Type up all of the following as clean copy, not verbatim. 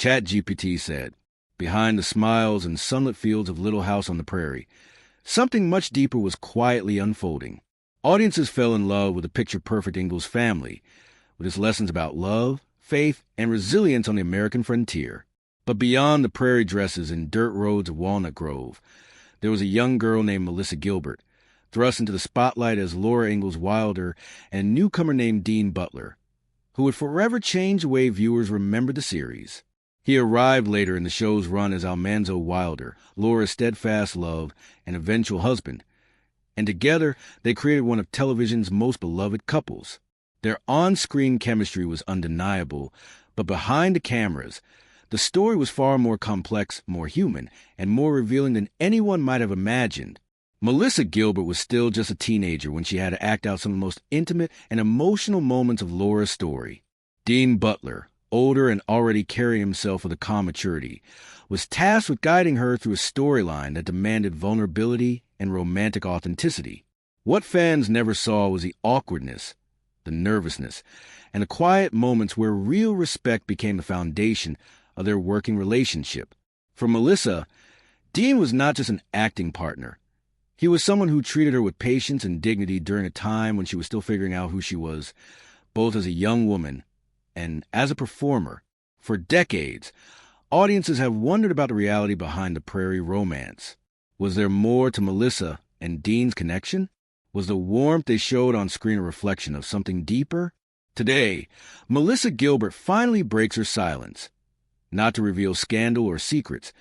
ChatGPT said, behind the smiles and sunlit fields of Little House on the Prairie, something much deeper was quietly unfolding. Audiences fell in love with the picture-perfect Ingalls family, with its lessons about love, faith, and resilience on the American frontier. But beyond the prairie dresses and dirt roads of Walnut Grove, there was a young girl named Melissa Gilbert, thrust into the spotlight as Laura Ingalls Wilder, and a newcomer named Dean Butler, who would forever change the way viewers remembered the series. He arrived later in the show's run as Almanzo Wilder, Laura's steadfast love and eventual husband, and together they created one of television's most beloved couples. Their on-screen chemistry was undeniable, but behind the cameras, the story was far more complex, more human, and more revealing than anyone might have imagined. Melissa Gilbert was still just a teenager when she had to act out some of the most intimate and emotional moments of Laura's story. Dean Butler, older and already carrying himself with a calm maturity, was tasked with guiding her through a storyline that demanded vulnerability and romantic authenticity. What fans never saw was the awkwardness, the nervousness, and the quiet moments where real respect became the foundation of their working relationship. For Melissa, Dean was not just an acting partner. He was someone who treated her with patience and dignity during a time when she was still figuring out who she was, both as a young woman and as a performer. For decades, audiences have wondered about the reality behind the Prairie romance. Was there more to Melissa and Dean's connection? Was the warmth they showed on screen a reflection of something deeper? Today, Melissa Gilbert finally breaks her silence, not to reveal scandal or secrets,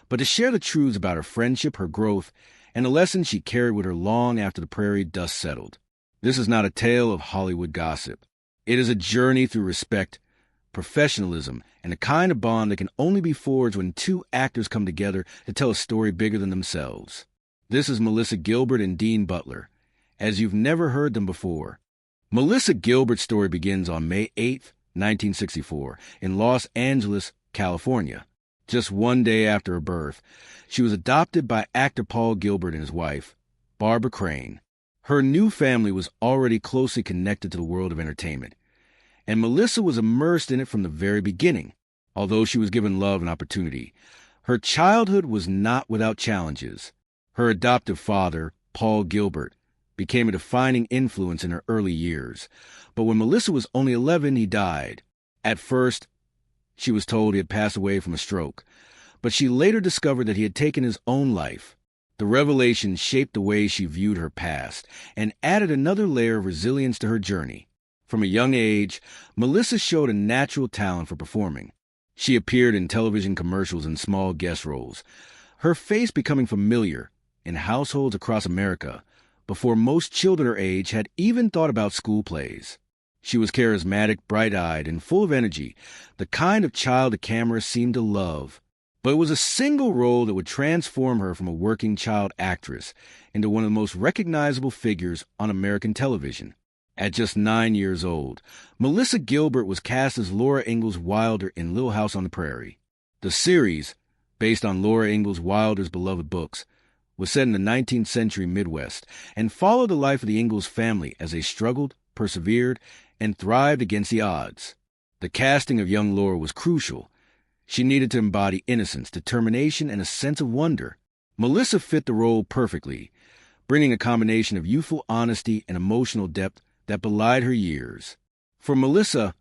but to share the truths about her friendship, her growth, and the lessons she carried with her long after the Prairie dust settled. This is not a tale of Hollywood gossip. It is a journey through respect, professionalism, and a kind of bond that can only be forged when two actors come together to tell a story bigger than themselves. This is Melissa Gilbert and Dean Butler, as you've never heard them before. Melissa Gilbert's story begins on May 8, 1964, in Los Angeles, California. Just one day after her birth, she was adopted by actor Paul Gilbert and his wife, Barbara Crane. Her new family was already closely connected to the world of entertainment, and Melissa was immersed in it from the very beginning. Although she was given love and opportunity, her childhood was not without challenges. Her adoptive father, Paul Gilbert, became a defining influence in her early years, but when Melissa was only 11, he died. At first, she was told he had passed away from a stroke, but she later discovered that he had taken his own life. The revelation shaped the way she viewed her past and added another layer of resilience to her journey. From a young age, Melissa showed a natural talent for performing. She appeared in television commercials and small guest roles, her face becoming familiar in households across America before most children her age had even thought about school plays. She was charismatic, bright-eyed, and full of energy, the kind of child the camera seemed to love. But it was a single role that would transform her from a working child actress into one of the most recognizable figures on American television. At just 9 years old, Melissa Gilbert was cast as Laura Ingalls Wilder in Little House on the Prairie. The series, based on Laura Ingalls Wilder's beloved books, was set in the 19th century Midwest and followed the life of the Ingalls family as they struggled, persevered, and thrived against the odds. The casting of young Laura was crucial. She needed to embody innocence, determination, and a sense of wonder. Melissa fit the role perfectly, bringing a combination of youthful honesty and emotional depth that belied her years. For Melissa,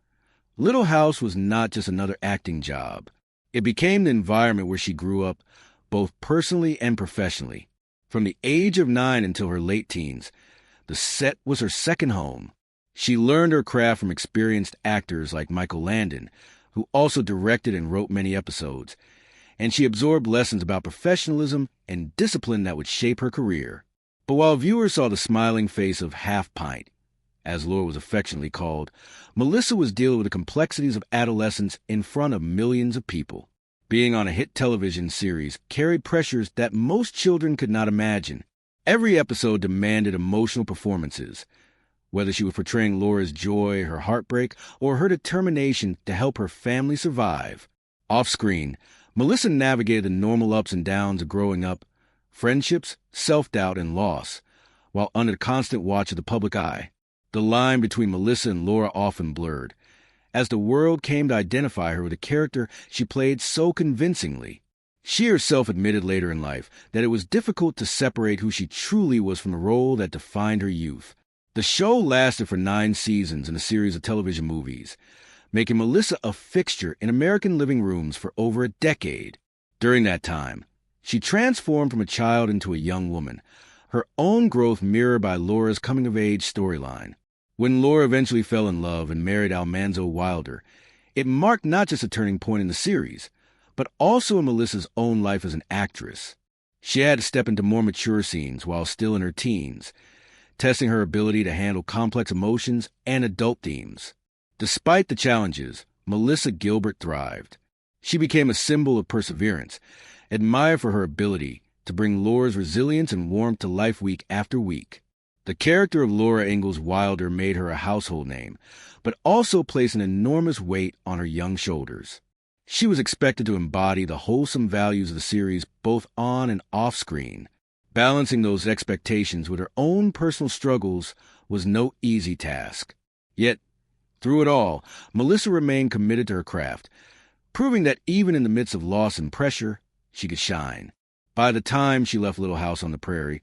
Little House was not just another acting job. It became the environment where she grew up, both personally and professionally. From the age of 9 until her late teens, the set was her second home. She learned her craft from experienced actors like Michael Landon, who also directed and wrote many episodes, and she absorbed lessons about professionalism and discipline that would shape her career. But while viewers saw the smiling face of Half Pint, as Laura was affectionately called, Melissa was dealing with the complexities of adolescence in front of millions of people. Being on a hit television series carried pressures that most children could not imagine. Every episode demanded emotional performances, whether she was portraying Laura's joy, her heartbreak, or her determination to help her family survive. Off-screen, Melissa navigated the normal ups and downs of growing up, friendships, self-doubt, and loss, while under the constant watch of the public eye. The line between Melissa and Laura often blurred, as the world came to identify her with a character she played so convincingly. She herself admitted later in life that it was difficult to separate who she truly was from the role that defined her youth. The show lasted for 9 seasons and a series of television movies, making Melissa a fixture in American living rooms for over a decade. During that time, she transformed from a child into a young woman, her own growth mirrored by Laura's coming-of-age storyline. When Laura eventually fell in love and married Almanzo Wilder, it marked not just a turning point in the series, but also in Melissa's own life as an actress. She had to step into more mature scenes while still in her teens, testing her ability to handle complex emotions and adult themes. Despite the challenges, Melissa Gilbert thrived. She became a symbol of perseverance, admired for her ability to bring Laura's resilience and warmth to life week after week. The character of Laura Ingalls Wilder made her a household name, but also placed an enormous weight on her young shoulders. She was expected to embody the wholesome values of the series both on and off screen. Balancing those expectations with her own personal struggles was no easy task. Yet, through it all, Melissa remained committed to her craft, proving that even in the midst of loss and pressure, she could shine. By the time she left Little House on the Prairie,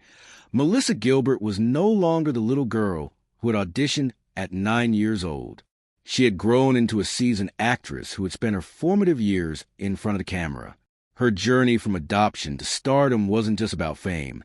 Melissa Gilbert was no longer the little girl who had auditioned at 9 years old. She had grown into a seasoned actress who had spent her formative years in front of the camera. Her journey from adoption to stardom wasn't just about fame.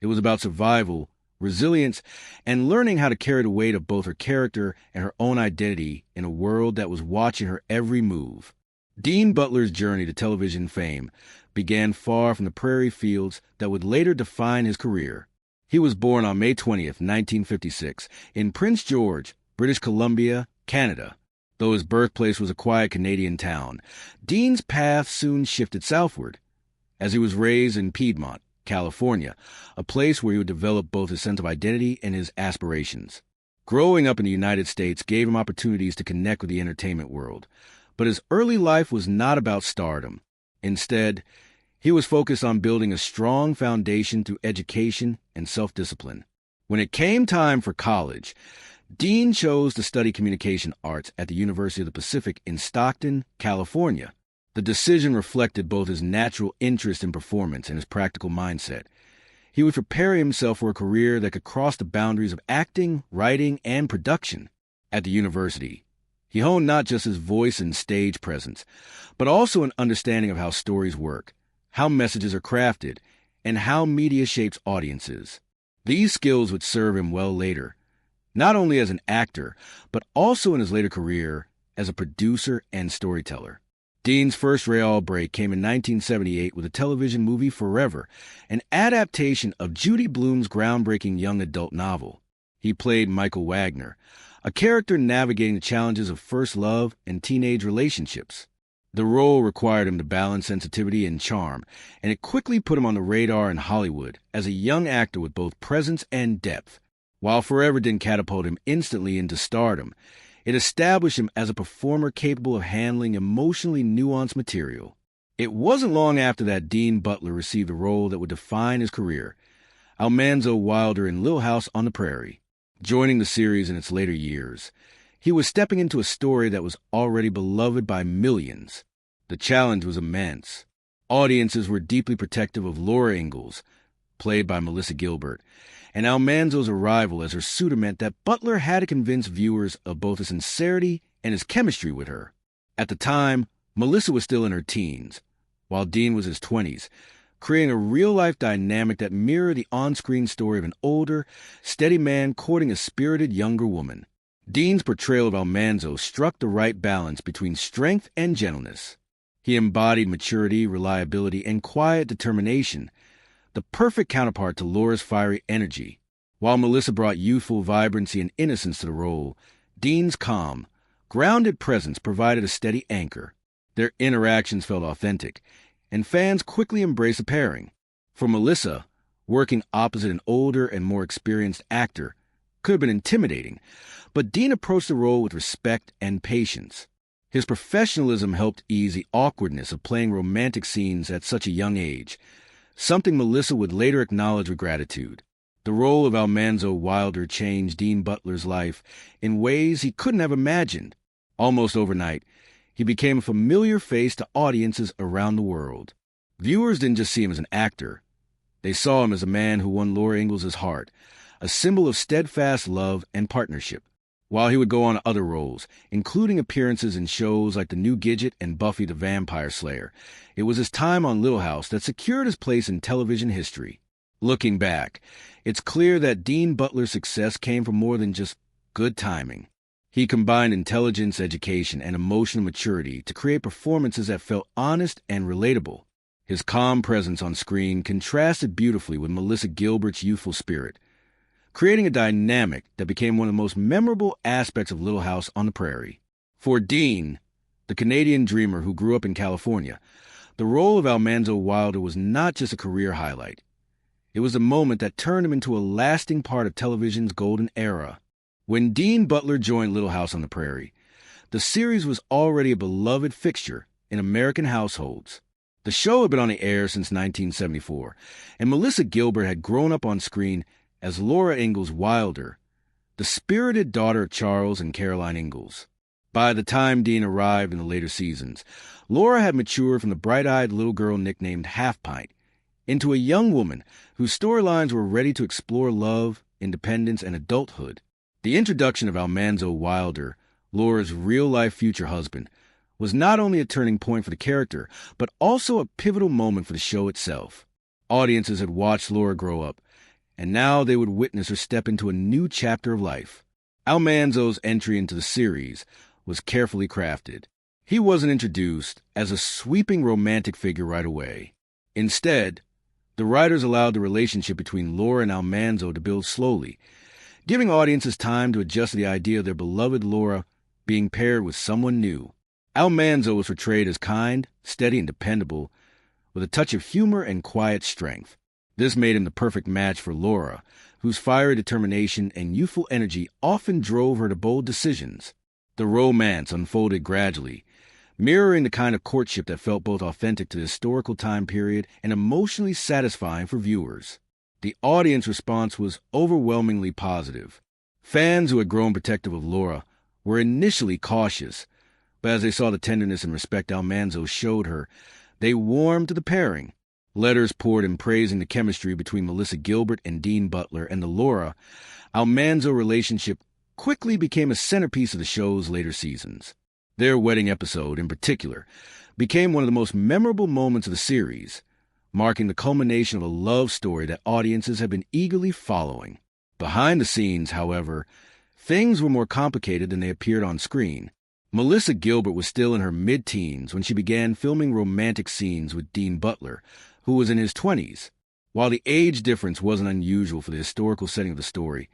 It was about survival, resilience, and learning how to carry the weight of both her character and her own identity in a world that was watching her every move. Dean Butler's journey to television fame began far from the prairie fields that would later define his career. He was born on May 20th, 1956, in Prince George, British Columbia, Canada. Though his birthplace was a quiet Canadian town, Dean's path soon shifted southward, as he was raised in Piedmont, California, a place where he would develop both his sense of identity and his aspirations. Growing up in the United States gave him opportunities to connect with the entertainment world, but his early life was not about stardom. Instead, he was focused on building a strong foundation through education and self-discipline. When it came time for college, Dean chose to study communication arts at the University of the Pacific in Stockton, California. The decision reflected both his natural interest in performance and his practical mindset. He was preparing himself for a career that could cross the boundaries of acting, writing, and production. At the university, he honed not just his voice and stage presence, but also an understanding of how stories work, how messages are crafted, and how media shapes audiences. These skills would serve him well later, not only as an actor, but also in his later career as a producer and storyteller. Dean's first real break came in 1978 with the television movie Forever, an adaptation of Judy Blume's groundbreaking young adult novel. He played Michael Wagner, a character navigating the challenges of first love and teenage relationships. The role required him to balance sensitivity and charm, and it quickly put him on the radar in Hollywood as a young actor with both presence and depth. While Forever didn't catapult him instantly into stardom, it established him as a performer capable of handling emotionally nuanced material. It wasn't long after that Dean Butler received a role that would define his career, Almanzo Wilder in Little House on the Prairie. Joining the series in its later years, he was stepping into a story that was already beloved by millions. The challenge was immense. Audiences were deeply protective of Laura Ingalls, played by Melissa Gilbert, and Almanzo's arrival as her suitor meant that Butler had to convince viewers of both his sincerity and his chemistry with her. At the time, Melissa was still in her teens, while Dean was in his 20s, creating a real-life dynamic that mirrored the on-screen story of an older, steady man courting a spirited younger woman. Dean's portrayal of Almanzo struck the right balance between strength and gentleness. He embodied maturity, reliability, and quiet determination, the perfect counterpart to Laura's fiery energy. While Melissa brought youthful vibrancy and innocence to the role, Dean's calm, grounded presence provided a steady anchor. Their interactions felt authentic, and fans quickly embraced the pairing. For Melissa, working opposite an older and more experienced actor could have been intimidating, but Dean approached the role with respect and patience. His professionalism helped ease the awkwardness of playing romantic scenes at such a young age, something Melissa would later acknowledge with gratitude. The role of Almanzo Wilder changed Dean Butler's life in ways he couldn't have imagined. Almost overnight, he became a familiar face to audiences around the world. Viewers didn't just see him as an actor. They saw him as a man who won Laura Ingalls' heart, a symbol of steadfast love and partnership. While he would go on to other roles, including appearances in shows like The New Gidget and Buffy the Vampire Slayer, it was his time on Little House that secured his place in television history. Looking back, it's clear that Dean Butler's success came from more than just good timing. He combined intelligence, education, and emotional maturity to create performances that felt honest and relatable. His calm presence on screen contrasted beautifully with Melissa Gilbert's youthful spirit, creating a dynamic that became one of the most memorable aspects of Little House on the Prairie. For Dean, the Canadian dreamer who grew up in California, the role of Almanzo Wilder was not just a career highlight. It was a moment that turned him into a lasting part of television's golden era. When Dean Butler joined Little House on the Prairie, the series was already a beloved fixture in American households. The show had been on the air since 1974, and Melissa Gilbert had grown up on screen as Laura Ingalls Wilder, the spirited daughter of Charles and Caroline Ingalls. By the time Dean arrived in the later seasons, Laura had matured from the bright-eyed little girl nicknamed Half Pint into a young woman whose storylines were ready to explore love, independence, and adulthood. The introduction of Almanzo Wilder, Laura's real-life future husband, was not only a turning point for the character, but also a pivotal moment for the show itself. Audiences had watched Laura grow up, and now they would witness her step into a new chapter of life. Almanzo's entry into the series was carefully crafted. He wasn't introduced as a sweeping romantic figure right away. Instead, the writers allowed the relationship between Laura and Almanzo to build slowly, giving audiences time to adjust to the idea of their beloved Laura being paired with someone new. Almanzo was portrayed as kind, steady, and dependable, with a touch of humor and quiet strength. This made him the perfect match for Laura, whose fiery determination and youthful energy often drove her to bold decisions. The romance unfolded gradually, mirroring the kind of courtship that felt both authentic to the historical time period and emotionally satisfying for viewers. The audience response was overwhelmingly positive. Fans who had grown protective of Laura were initially cautious, but as they saw the tenderness and respect Almanzo showed her, they warmed to the pairing. Letters poured in praising the chemistry between Melissa Gilbert and Dean Butler, and the Laura Almanzo relationship quickly became a centerpiece of the show's later seasons. Their wedding episode, in particular, became one of the most memorable moments of the series, marking the culmination of a love story that audiences have been eagerly following. Behind the scenes, however, things were more complicated than they appeared on screen. Melissa Gilbert was still in her mid-teens when she began filming romantic scenes with Dean Butler, who was in his 20s. While the age difference wasn't unusual for the historical setting of the story,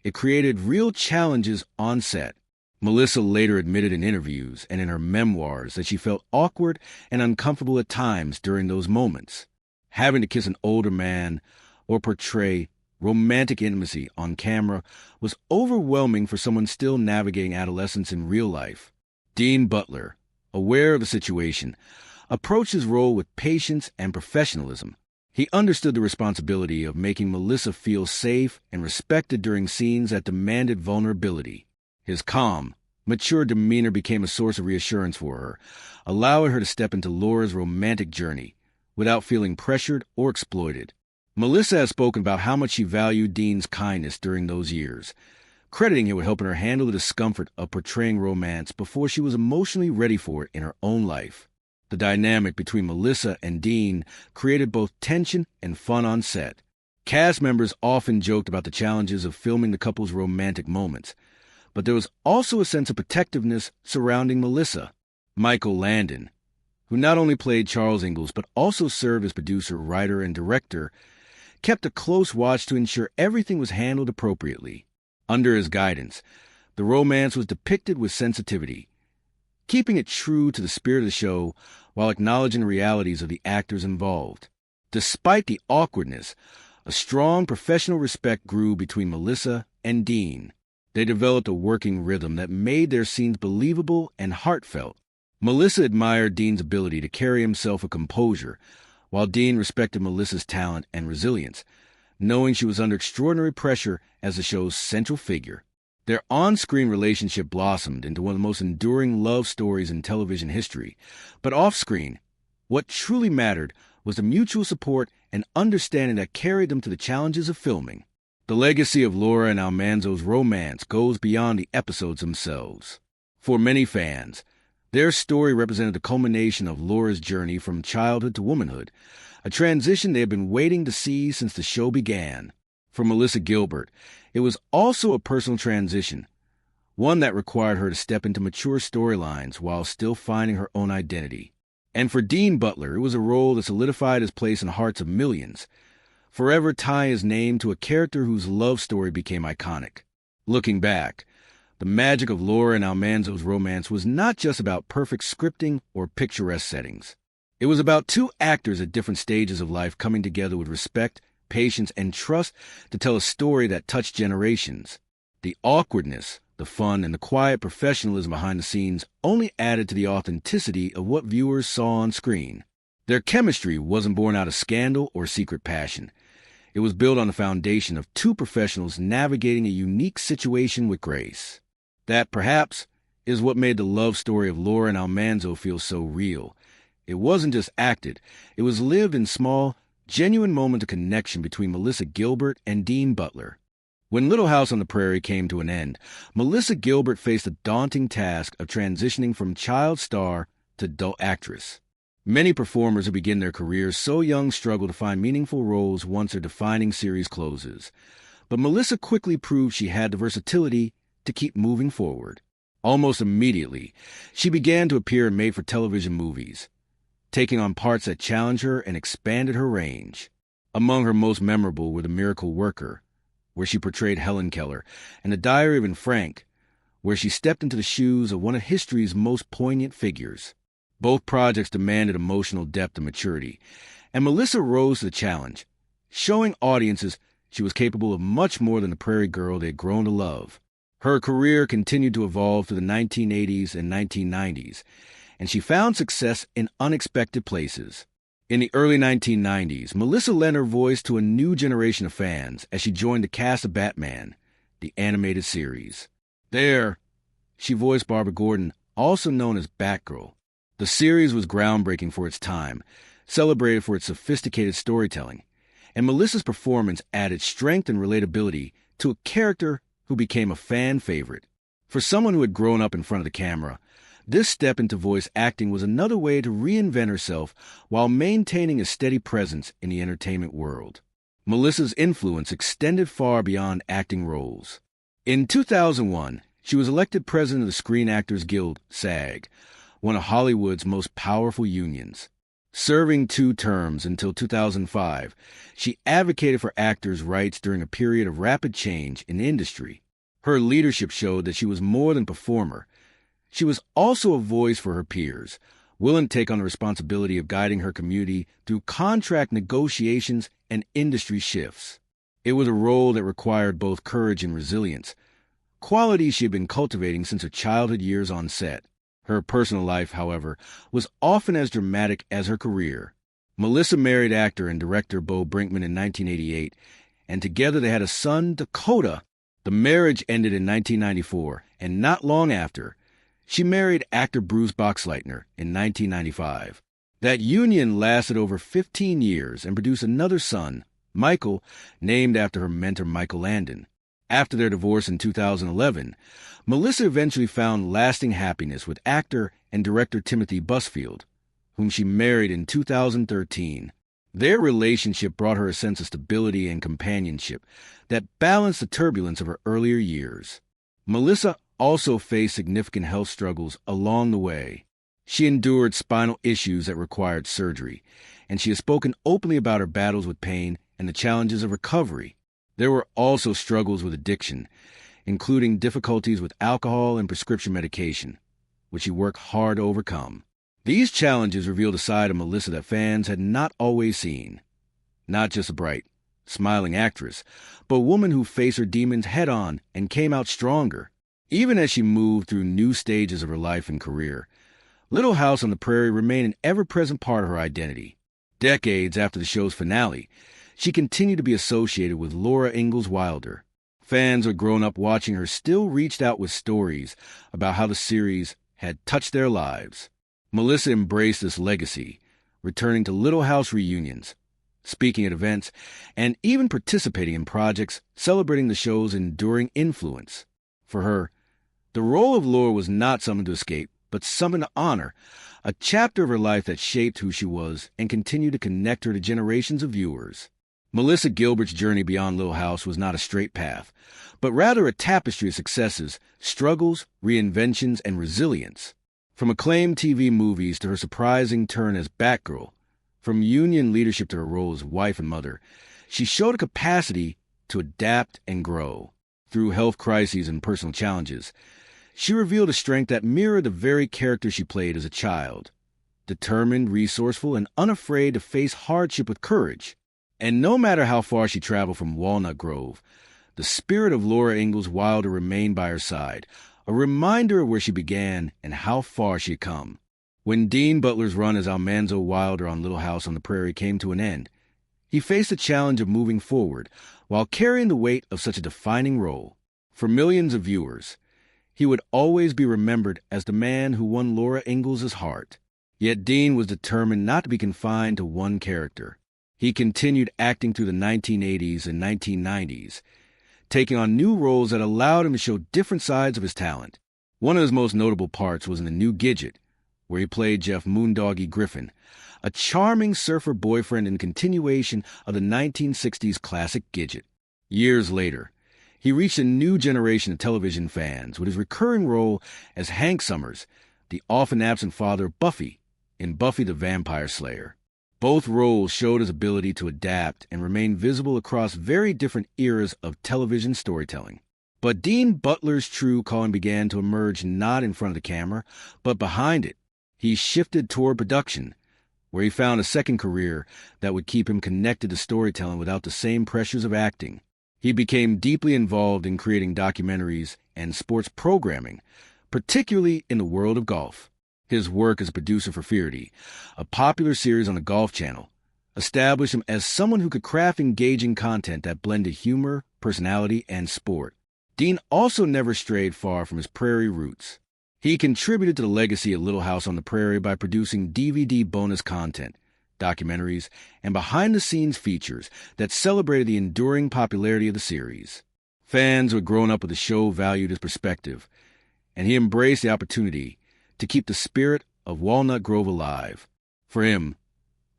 it created real challenges on set. Melissa later admitted in interviews and in her memoirs that she felt awkward and uncomfortable at times during those moments. Having to kiss an older man or portray romantic intimacy on camera was overwhelming for someone still navigating adolescence in real life. Dean Butler, aware of the situation, approached his role with patience and professionalism. He understood the responsibility of making Melissa feel safe and respected during scenes that demanded vulnerability. His calm, mature demeanor became a source of reassurance for her, allowing her to step into Laura's romantic journey without feeling pressured or exploited. Melissa has spoken about how much she valued Dean's kindness during those years, crediting him with helping her handle the discomfort of portraying romance before she was emotionally ready for it in her own life. The dynamic between Melissa and Dean created both tension and fun on set. Cast members often joked about the challenges of filming the couple's romantic moments, but there was also a sense of protectiveness surrounding Melissa. Michael Landon, who not only played Charles Ingalls but also served as producer, writer, and director, kept a close watch to ensure everything was handled appropriately. Under his guidance, the romance was depicted with sensitivity, keeping it true to the spirit of the show while acknowledging the realities of the actors involved. Despite the awkwardness, a strong professional respect grew between Melissa and Dean. They developed a working rhythm that made their scenes believable and heartfelt. Melissa admired Dean's ability to carry himself with composure, while Dean respected Melissa's talent and resilience, knowing she was under extraordinary pressure as the show's central figure. Their on-screen relationship blossomed into one of the most enduring love stories in television history. But off-screen, what truly mattered was the mutual support and understanding that carried them to the challenges of filming. The legacy of Laura and Almanzo's romance goes beyond the episodes themselves. For many fans, their story represented the culmination of Laura's journey from childhood to womanhood, a transition they had been waiting to see since the show began. For Melissa Gilbert, it was also a personal transition, one that required her to step into mature storylines while still finding her own identity. And for Dean Butler, it was a role that solidified his place in the hearts of millions, forever tying his name to a character whose love story became iconic. Looking back, the magic of Laura and Almanzo's romance was not just about perfect scripting or picturesque settings. It was about two actors at different stages of life coming together with respect, patience, and trust to tell a story that touched generations. The awkwardness, the fun, and the quiet professionalism behind the scenes only added to the authenticity of what viewers saw on screen. Their chemistry wasn't born out of scandal or secret passion. It was built on the foundation of two professionals navigating a unique situation with grace. That, perhaps, is what made the love story of Laura and Almanzo feel so real. It wasn't just acted. It was lived in small, genuine moments of connection between Melissa Gilbert and Dean Butler. When Little House on the Prairie came to an end, Melissa Gilbert faced the daunting task of transitioning from child star to adult actress. Many performers who begin their careers so young struggle to find meaningful roles once their defining series closes. But Melissa quickly proved she had the versatility to keep moving forward. Almost immediately, she began to appear in made-for-television movies, taking on parts that challenged her and expanded her range. Among her most memorable were The Miracle Worker, where she portrayed Helen Keller, and The Diary of Anne Frank, where she stepped into the shoes of one of history's most poignant figures. Both projects demanded emotional depth and maturity, and Melissa rose to the challenge, showing audiences she was capable of much more than the Prairie girl they had grown to love. Her career continued to evolve through the 1980s and 1990s, and she found success in unexpected places. In the early 1990s, Melissa lent her voice to a new generation of fans as she joined the cast of Batman, the animated series. There, she voiced Barbara Gordon, also known as Batgirl. The series was groundbreaking for its time, celebrated for its sophisticated storytelling, and Melissa's performance added strength and relatability to a character who became a fan favorite. For someone who had grown up in front of the camera, this step into voice acting was another way to reinvent herself while maintaining a steady presence in the entertainment world. Melissa's influence extended far beyond acting roles. In 2001, she was elected president of the Screen Actors Guild, SAG, one of Hollywood's most powerful unions. Serving 2 terms until 2005, she advocated for actors' rights during a period of rapid change in the industry. Her leadership showed that she was more than a performer. She was also a voice for her peers, willing to take on the responsibility of guiding her community through contract negotiations and industry shifts. It was a role that required both courage and resilience, qualities she had been cultivating since her childhood years on set. Her personal life, however, was often as dramatic as her career. Melissa married actor and director Bo Brinkman in 1988, and together they had a son, Dakota. The marriage ended in 1994, and not long after, she married actor Bruce Boxleitner in 1995. That union lasted over 15 years and produced another son, Michael, named after her mentor Michael Landon. After their divorce in 2011, Melissa eventually found lasting happiness with actor and director Timothy Busfield, whom she married in 2013. Their relationship brought her a sense of stability and companionship that balanced the turbulence of her earlier years. Melissa also faced significant health struggles along the way. She endured spinal issues that required surgery, and she has spoken openly about her battles with pain and the challenges of recovery. There were also struggles with addiction, including difficulties with alcohol and prescription medication, which she worked hard to overcome. These challenges revealed a side of Melissa that fans had not always seen. Not just a bright, smiling actress, but a woman who faced her demons head-on and came out stronger. Even as she moved through new stages of her life and career, Little House on the Prairie remained an ever-present part of her identity. Decades after the show's finale, she continued to be associated with Laura Ingalls Wilder. Fans who had grown up watching her still reached out with stories about how the series had touched their lives. Melissa embraced this legacy, returning to Little House reunions, speaking at events, and even participating in projects celebrating the show's enduring influence. For her, the role of Laura was not something to escape, but something to honor, a chapter of her life that shaped who she was and continued to connect her to generations of viewers. Melissa Gilbert's journey beyond Little House was not a straight path, but rather a tapestry of successes, struggles, reinventions, and resilience. From acclaimed TV movies to her surprising turn as Batgirl, from union leadership to her role as wife and mother, she showed a capacity to adapt and grow. Through health crises and personal challenges, she revealed a strength that mirrored the very character she played as a child. Determined, resourceful, and unafraid to face hardship with courage. And no matter how far she traveled from Walnut Grove, the spirit of Laura Ingalls Wilder remained by her side, a reminder of where she began and how far she had come. When Dean Butler's run as Almanzo Wilder on Little House on the Prairie came to an end, he faced the challenge of moving forward while carrying the weight of such a defining role. For millions of viewers, he would always be remembered as the man who won Laura Ingalls' heart. Yet Dean was determined not to be confined to one character. He continued acting through the 1980s and 1990s, taking on new roles that allowed him to show different sides of his talent. One of his most notable parts was in The New Gidget, where he played Jeff Moondoggy Griffin, a charming surfer boyfriend in continuation of the 1960s classic Gidget. Years later, he reached a new generation of television fans with his recurring role as Hank Summers, the often-absent father of Buffy, in Buffy the Vampire Slayer. Both roles showed his ability to adapt and remain visible across very different eras of television storytelling. But Dean Butler's true calling began to emerge not in front of the camera, but behind it. He shifted toward production, where he found a second career that would keep him connected to storytelling without the same pressures of acting. He became deeply involved in creating documentaries and sports programming, particularly in the world of golf. His work as a producer for Prairie, a popular series on the Golf Channel, established him as someone who could craft engaging content that blended humor, personality, and sport. Dean also never strayed far from his Prairie roots. He contributed to the legacy of Little House on the Prairie by producing DVD bonus content, documentaries, and behind-the-scenes features that celebrated the enduring popularity of the series. Fans who had grown up with the show valued his perspective, and he embraced the opportunity to keep the spirit of Walnut Grove alive. For him,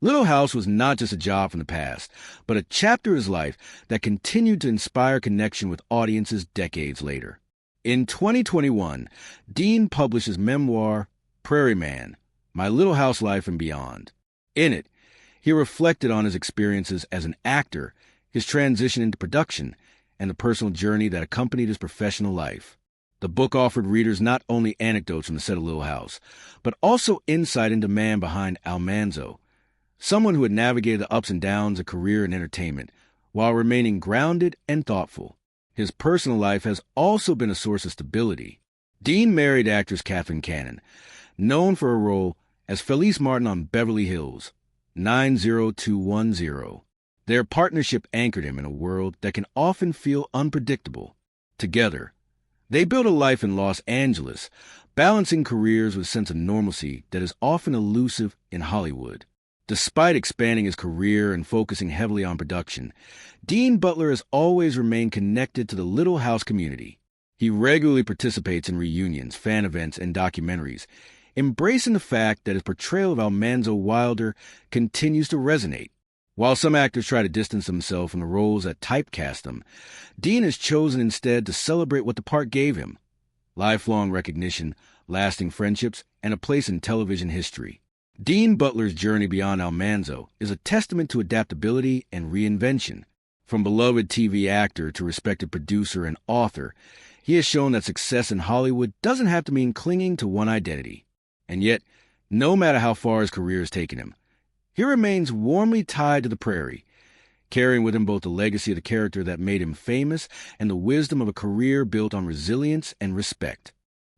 Little House was not just a job from the past, but a chapter of his life that continued to inspire connection with audiences decades later. In 2021, Dean published his memoir, Prairie Man, My Little House Life and Beyond. In it, he reflected on his experiences as an actor, his transition into production, and the personal journey that accompanied his professional life. The book offered readers not only anecdotes from the set of Little House, but also insight into the man behind Almanzo, someone who had navigated the ups and downs of career and entertainment while remaining grounded and thoughtful. His personal life has also been a source of stability. Dean married actress Katherine Cannon, known for her role as Felice Martin on Beverly Hills, 90210. Their partnership anchored him in a world that can often feel unpredictable. Together, they built a life in Los Angeles, balancing careers with a sense of normalcy that is often elusive in Hollywood. Despite expanding his career and focusing heavily on production, Dean Butler has always remained connected to the Little House community. He regularly participates in reunions, fan events, and documentaries, embracing the fact that his portrayal of Almanzo Wilder continues to resonate. While some actors try to distance themselves from the roles that typecast them, Dean has chosen instead to celebrate what the part gave him: lifelong recognition, lasting friendships, and a place in television history. Dean Butler's journey beyond Almanzo is a testament to adaptability and reinvention. From beloved TV actor to respected producer and author, he has shown that success in Hollywood doesn't have to mean clinging to one identity. And yet, no matter how far his career has taken him, he remains warmly tied to the Prairie, carrying with him both the legacy of the character that made him famous and the wisdom of a career built on resilience and respect.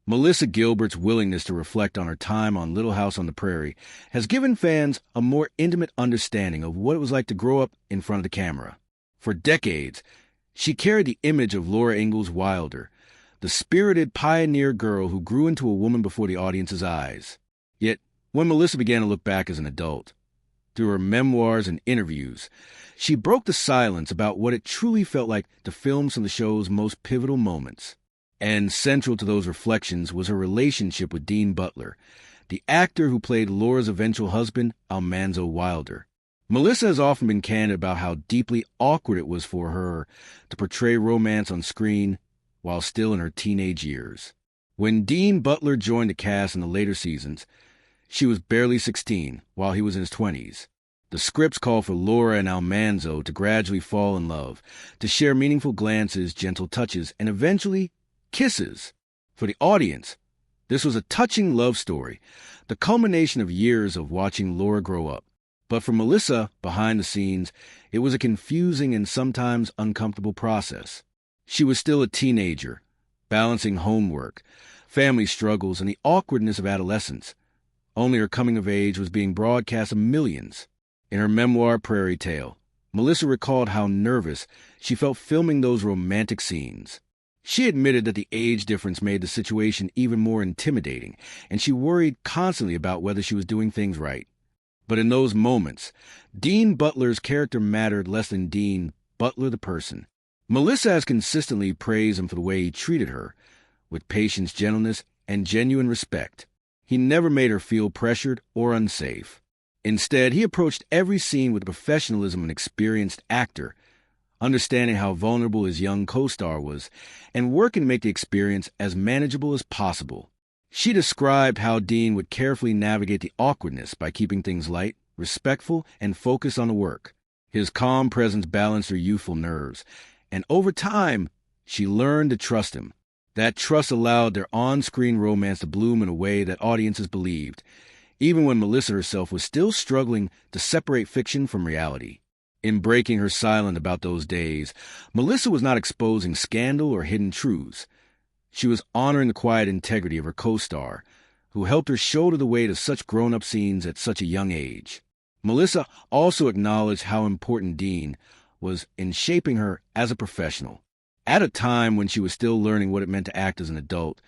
Melissa Gilbert's willingness to reflect on her time on Little House on the Prairie has given fans a more intimate understanding of what it was like to grow up in front of the camera. For decades, She carried the image of Laura Ingalls Wilder, the spirited pioneer girl who grew into a woman before the audience's eyes. Yet, when Melissa began to look back as an adult, through her memoirs and interviews, she broke the silence about what it truly felt like to film some of the show's most pivotal moments. And central to those reflections was her relationship with Dean Butler, the actor who played Laura's eventual husband, Almanzo Wilder. Melissa has often been candid about how deeply awkward it was for her to portray romance on screen while still in her teenage years. When Dean Butler joined the cast in the later seasons, she was barely 16, while he was in his 20s. The scripts called for Laura and Almanzo to gradually fall in love, to share meaningful glances, gentle touches, and eventually kisses. For the audience, this was a touching love story, the culmination of years of watching Laura grow up. But for Melissa, behind the scenes, it was a confusing and sometimes uncomfortable process. She was still a teenager, balancing homework, family struggles, and the awkwardness of adolescence. Only her coming of age was being broadcast to millions. In her memoir, Prairie, Melissa recalled how nervous she felt filming those romantic scenes. She admitted that the age difference made the situation even more intimidating, and she worried constantly about whether she was doing things right. But in those moments, Dean Butler's character mattered less than Dean Butler the person. Melissa has consistently praised him for the way he treated her, with patience, gentleness, and genuine respect. He never made her feel pressured or unsafe. Instead, he approached every scene with the professionalism of an experienced actor, understanding how vulnerable his young co-star was, and working to make the experience as manageable as possible. She described how Dean would carefully navigate the awkwardness by keeping things light, respectful, and focused on the work. His calm presence balanced her youthful nerves, and over time, she learned to trust him. That trust allowed their on-screen romance to bloom in a way that audiences believed, even when Melissa herself was still struggling to separate fiction from reality. In breaking her silence about those days, Melissa was not exposing scandal or hidden truths. She was honoring the quiet integrity of her co-star, who helped her shoulder the weight of such grown-up scenes at such a young age. Melissa also acknowledged how important Dean was in shaping her as a professional. At a time when she was still learning what it meant to act as an adult,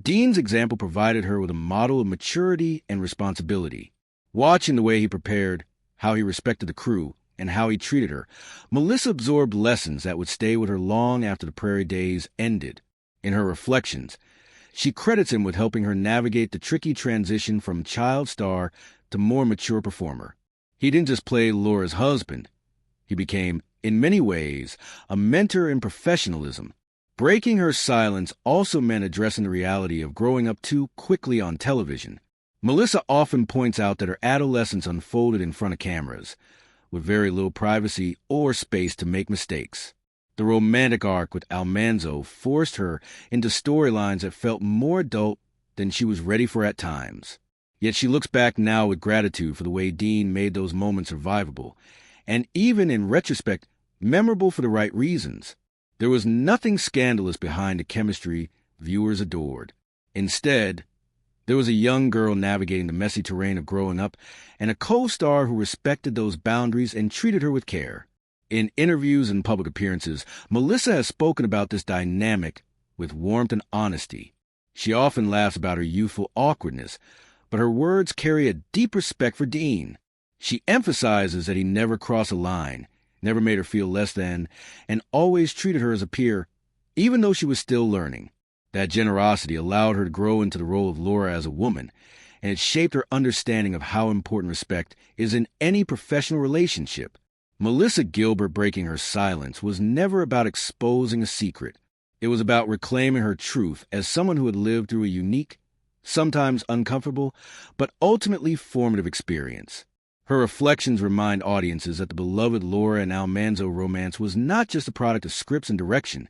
Dean's example provided her with a model of maturity and responsibility. Watching the way he prepared, how he respected the crew, and how he treated her, Melissa absorbed lessons that would stay with her long after the Prairie days ended. In her reflections, she credits him with helping her navigate the tricky transition from child star to more mature performer. He didn't just play Laura's husband. He became, in many ways, a mentor in professionalism. Breaking her silence also meant addressing the reality of growing up too quickly on television. Melissa often points out that her adolescence unfolded in front of cameras, with very little privacy or space to make mistakes. The romantic arc with Almanzo forced her into storylines that felt more adult than she was ready for at times. Yet she looks back now with gratitude for the way Dean made those moments survivable, and even in retrospect, memorable for the right reasons. There was nothing scandalous behind the chemistry viewers adored. Instead, there was a young girl navigating the messy terrain of growing up, and a co-star who respected those boundaries and treated her with care. In interviews and public appearances, Melissa has spoken about this dynamic with warmth and honesty. She often laughs about her youthful awkwardness, but her words carry a deep respect for Dean. She emphasizes that he never crossed a line, never made her feel less than, and always treated her as a peer, even though she was still learning. That generosity allowed her to grow into the role of Laura as a woman, and it shaped her understanding of how important respect is in any professional relationship. Melissa Gilbert breaking her silence was never about exposing a secret. It was about reclaiming her truth as someone who had lived through a unique, sometimes uncomfortable, but ultimately formative experience. Her reflections remind audiences that the beloved Laura and Almanzo romance was not just a product of scripts and direction.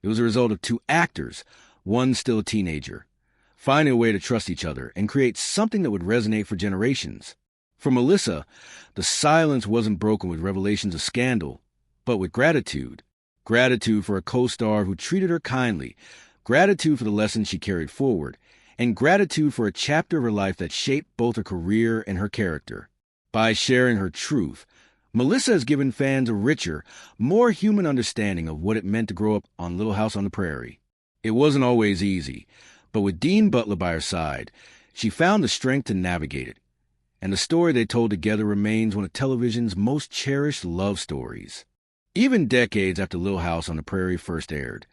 It was a result of two actors, one still a teenager, finding a way to trust each other and create something that would resonate for generations. For Melissa, the silence wasn't broken with revelations of scandal, but with gratitude. Gratitude for a co-star who treated her kindly, gratitude for the lessons she carried forward, and gratitude for a chapter of her life that shaped both her career and her character. By sharing her truth, Melissa has given fans a richer, more human understanding of what it meant to grow up on Little House on the Prairie. It wasn't always easy, but with Dean Butler by her side, she found the strength to navigate it. And the story they told together remains one of television's most cherished love stories. Even decades after Little House on the Prairie first aired,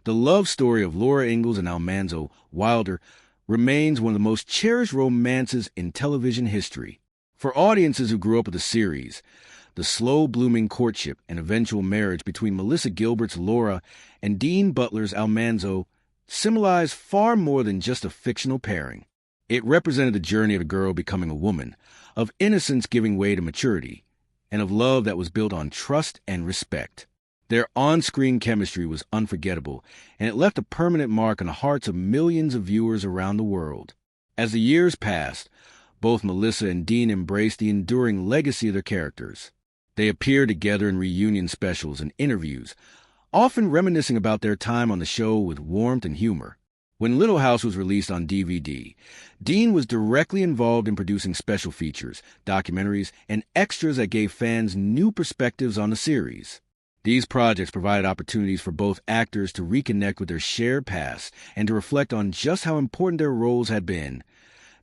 the love story of Laura Ingalls and Almanzo Wilder remains one of the most cherished romances in television history. For audiences who grew up with the series, the slow-blooming courtship and eventual marriage between Melissa Gilbert's Laura and Dean Butler's Almanzo symbolized far more than just a fictional pairing. It represented the journey of a girl becoming a woman, of innocence giving way to maturity, and of love that was built on trust and respect. Their on-screen chemistry was unforgettable, and it left a permanent mark on the hearts of millions of viewers around the world. As the years passed, both Melissa and Dean embraced the enduring legacy of their characters. They appeared together in reunion specials and interviews, often reminiscing about their time on the show with warmth and humor. When Little House was released on DVD, Dean was directly involved in producing special features, documentaries, and extras that gave fans new perspectives on the series. These projects provided opportunities for both actors to reconnect with their shared past and to reflect on just how important their roles had been,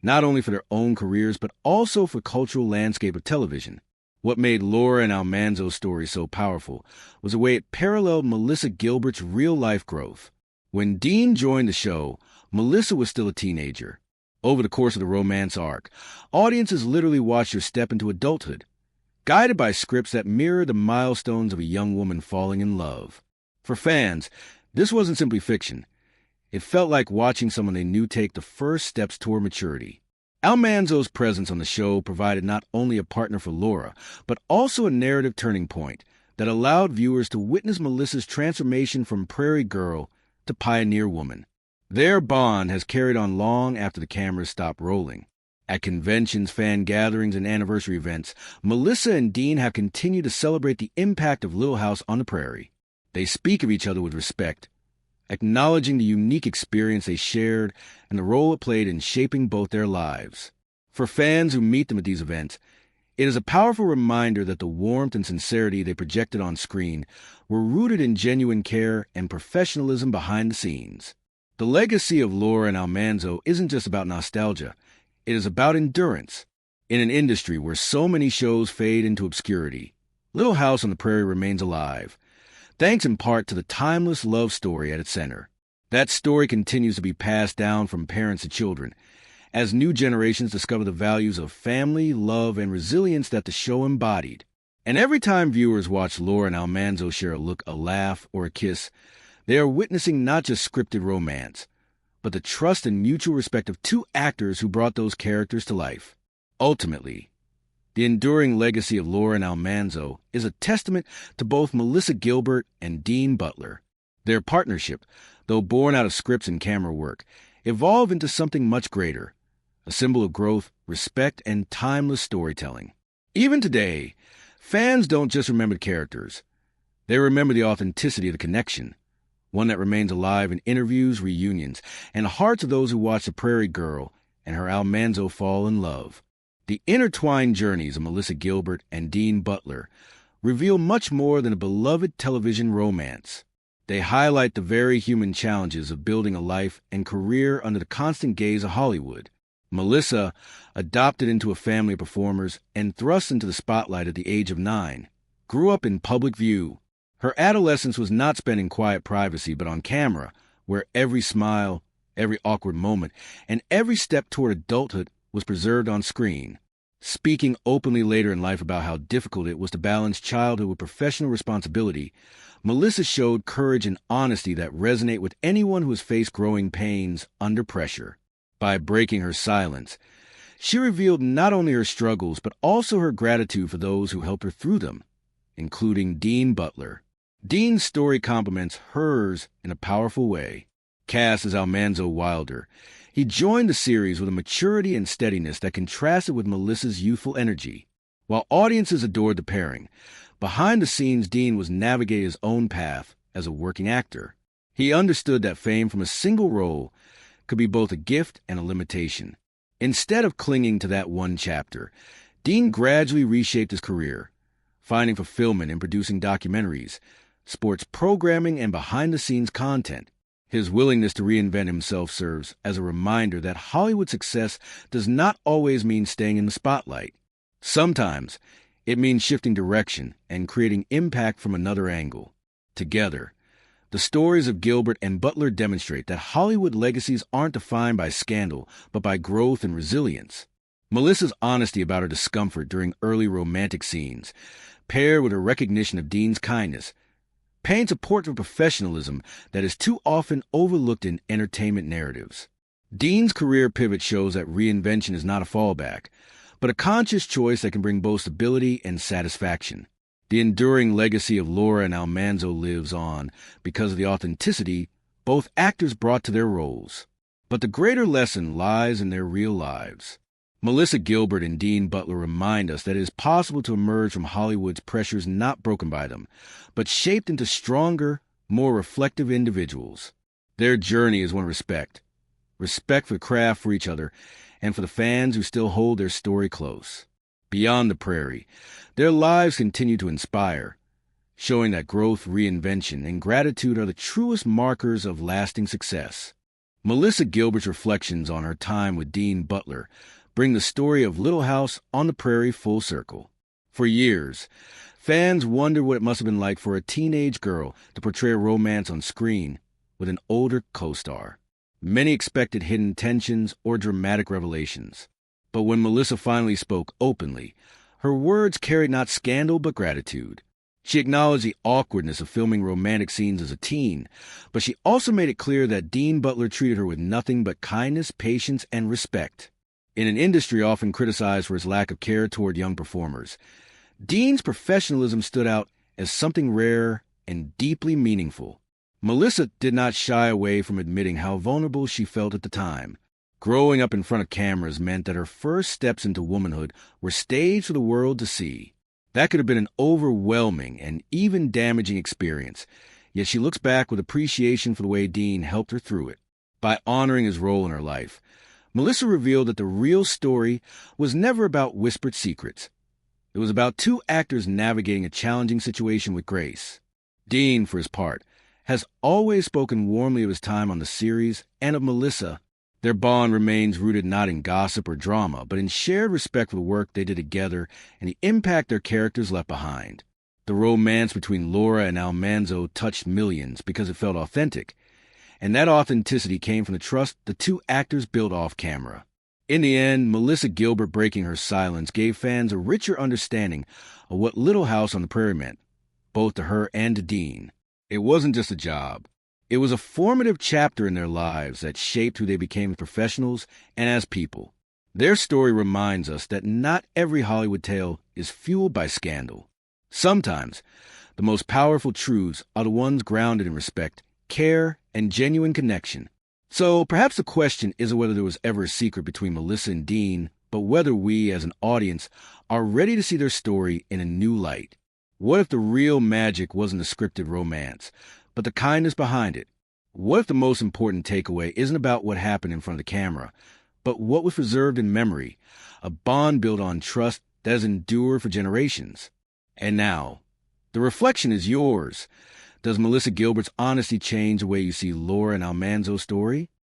not only for their own careers but also for the cultural landscape of television. What made Laura and Almanzo's story so powerful was the way it paralleled Melissa Gilbert's real-life growth. When Dean joined the show, Melissa was still a teenager. Over the course of the romance arc, audiences literally watched her step into adulthood, guided by scripts that mirrored the milestones of a young woman falling in love. For fans, this wasn't simply fiction. It felt like watching someone they knew take the first steps toward maturity. Almanzo's presence on the show provided not only a partner for Laura, but also a narrative turning point that allowed viewers to witness Melissa's transformation from prairie girl to pioneer woman. Their bond has carried on long after the cameras stopped rolling. At conventions, fan gatherings, and anniversary events, Melissa and Dean have continued to celebrate the impact of Little House on the Prairie. They speak of each other with respect, acknowledging the unique experience they shared and the role it played in shaping both their lives. For fans who meet them at these events, it is a powerful reminder that the warmth and sincerity they projected on screen were rooted in genuine care and professionalism behind the scenes. The legacy of Laura and Almanzo isn't just about nostalgia. It is about endurance. In an industry where so many shows fade into obscurity, Little House on the Prairie remains alive, thanks in part to the timeless love story at its center. That story continues to be passed down from parents to children, as new generations discover the values of family, love, and resilience that the show embodied. And every time viewers watch Laura and Almanzo share a look, a laugh, or a kiss, they are witnessing not just scripted romance, but the trust and mutual respect of two actors who brought those characters to life. Ultimately, the enduring legacy of Laura and Almanzo is a testament to both Melissa Gilbert and Dean Butler. Their partnership, though born out of scripts and camera work, evolved into something much greater, a symbol of growth, respect, and timeless storytelling. Even today, fans don't just remember the characters. They remember the authenticity of the connection, one that remains alive in interviews, reunions, and the hearts of those who watch the Prairie Girl and her Almanzo fall in love. The intertwined journeys of Melissa Gilbert and Dean Butler reveal much more than a beloved television romance. They highlight the very human challenges of building a life and career under the constant gaze of Hollywood. Melissa, adopted into a family of performers and thrust into the spotlight at the age of 9, grew up in public view. Her adolescence was not spent in quiet privacy, but on camera, where every smile, every awkward moment, and every step toward adulthood was preserved on screen. Speaking openly later in life about how difficult it was to balance childhood with professional responsibility, Melissa showed courage and honesty that resonate with anyone who has faced growing pains under pressure. By breaking her silence, she revealed not only her struggles, but also her gratitude for those who helped her through them, including Dean Butler. Dean's story complements hers in a powerful way. Cast as Almanzo Wilder, he joined the series with a maturity and steadiness that contrasted with Melissa's youthful energy. While audiences adored the pairing, behind the scenes Dean was navigating his own path as a working actor. He understood that fame from a single role could be both a gift and a limitation. Instead of clinging to that one chapter, Dean gradually reshaped his career, finding fulfillment in producing documentaries, sports programming, and behind-the-scenes content. His willingness to reinvent himself serves as a reminder that Hollywood success does not always mean staying in the spotlight. Sometimes, it means shifting direction and creating impact from another angle. Together, the stories of Gilbert and Butler demonstrate that Hollywood legacies aren't defined by scandal, but by growth and resilience. Melissa's honesty about her discomfort during early romantic scenes, paired with her recognition of Dean's kindness, paints a portrait of professionalism that is too often overlooked in entertainment narratives. Dean's career pivot shows that reinvention is not a fallback, but a conscious choice that can bring both stability and satisfaction. The enduring legacy of Laura and Almanzo lives on because of the authenticity both actors brought to their roles. But the greater lesson lies in their real lives. Melissa Gilbert and Dean Butler remind us that it is possible to emerge from Hollywood's pressures not broken by them, but shaped into stronger, more reflective individuals. Their journey is one of respect for the craft, for each other, and for the fans who still hold their story close. Beyond the Prairie, their lives continue to inspire, showing that growth, reinvention, and gratitude are the truest markers of lasting success. Melissa Gilbert's reflections on her time with Dean Butler bring the story of Little House on the Prairie full circle. For years, fans wondered what it must have been like for a teenage girl to portray a romance on screen with an older co-star. Many expected hidden tensions or dramatic revelations. But when Melissa finally spoke openly, her words carried not scandal but gratitude. She acknowledged the awkwardness of filming romantic scenes as a teen, but she also made it clear that Dean Butler treated her with nothing but kindness, patience, and respect. In an industry often criticized for its lack of care toward young performers, Dean's professionalism stood out as something rare and deeply meaningful. Melissa did not shy away from admitting how vulnerable she felt at the time. Growing up in front of cameras meant that her first steps into womanhood were staged for the world to see. That could have been an overwhelming and even damaging experience, yet she looks back with appreciation for the way Dean helped her through it. By honoring his role in her life, Melissa revealed that the real story was never about whispered secrets. It was about two actors navigating a challenging situation with grace. Dean, for his part, has always spoken warmly of his time on the series and of Melissa. Their bond remains rooted not in gossip or drama, but in shared respect for the work they did together and the impact their characters left behind. The romance between Laura and Almanzo touched millions because it felt authentic, and that authenticity came from the trust the two actors built off camera. In the end, Melissa Gilbert breaking her silence gave fans a richer understanding of what Little House on the Prairie meant, both to her and to Dean. It wasn't just a job. It was a formative chapter in their lives that shaped who they became as professionals and as people. Their story reminds us that not every Hollywood tale is fueled by scandal. Sometimes, the most powerful truths are the ones grounded in respect, care, and genuine connection. So perhaps the question isn't whether there was ever a secret between Melissa and Dean, but whether we, as an audience, are ready to see their story in a new light. What if the real magic wasn't a scripted romance, but the kindness behind it? What if the most important takeaway isn't about what happened in front of the camera, but what was preserved in memory, a bond built on trust that has endured for generations? And now, the reflection is yours. Does Melissa Gilbert's honesty change the way you see Laura and Almanzo's story?